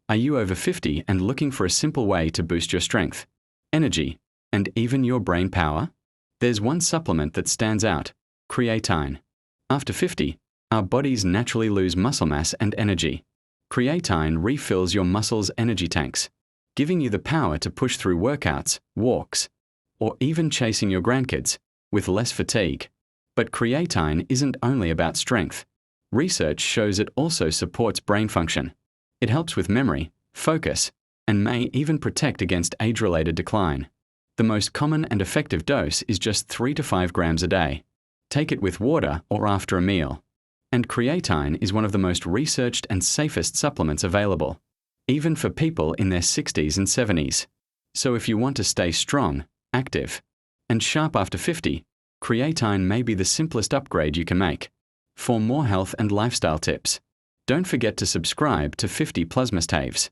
Are you over 50 and looking for a simple way to boost your strength, energy, and even your brain power? There's one supplement that stands out: creatine. After 50, our bodies naturally lose muscle mass and energy. Creatine refills your muscles' energy tanks, giving you the power to push through workouts, walks, or even chasing your grandkids with less fatigue. But creatine isn't only about strength. Research shows it also supports brain function. It helps with memory, focus, and may even protect against age-related decline. The most common and effective dose is just 3 to 5 grams a day. Take it with water or after a meal. And creatine is one of the most researched and safest supplements available, even for people in their 60s and 70s. So if you want to stay strong, active, and sharp after 50, creatine may be the simplest upgrade you can make. For more health and lifestyle tips, don't forget to subscribe to 50 Plus Taves.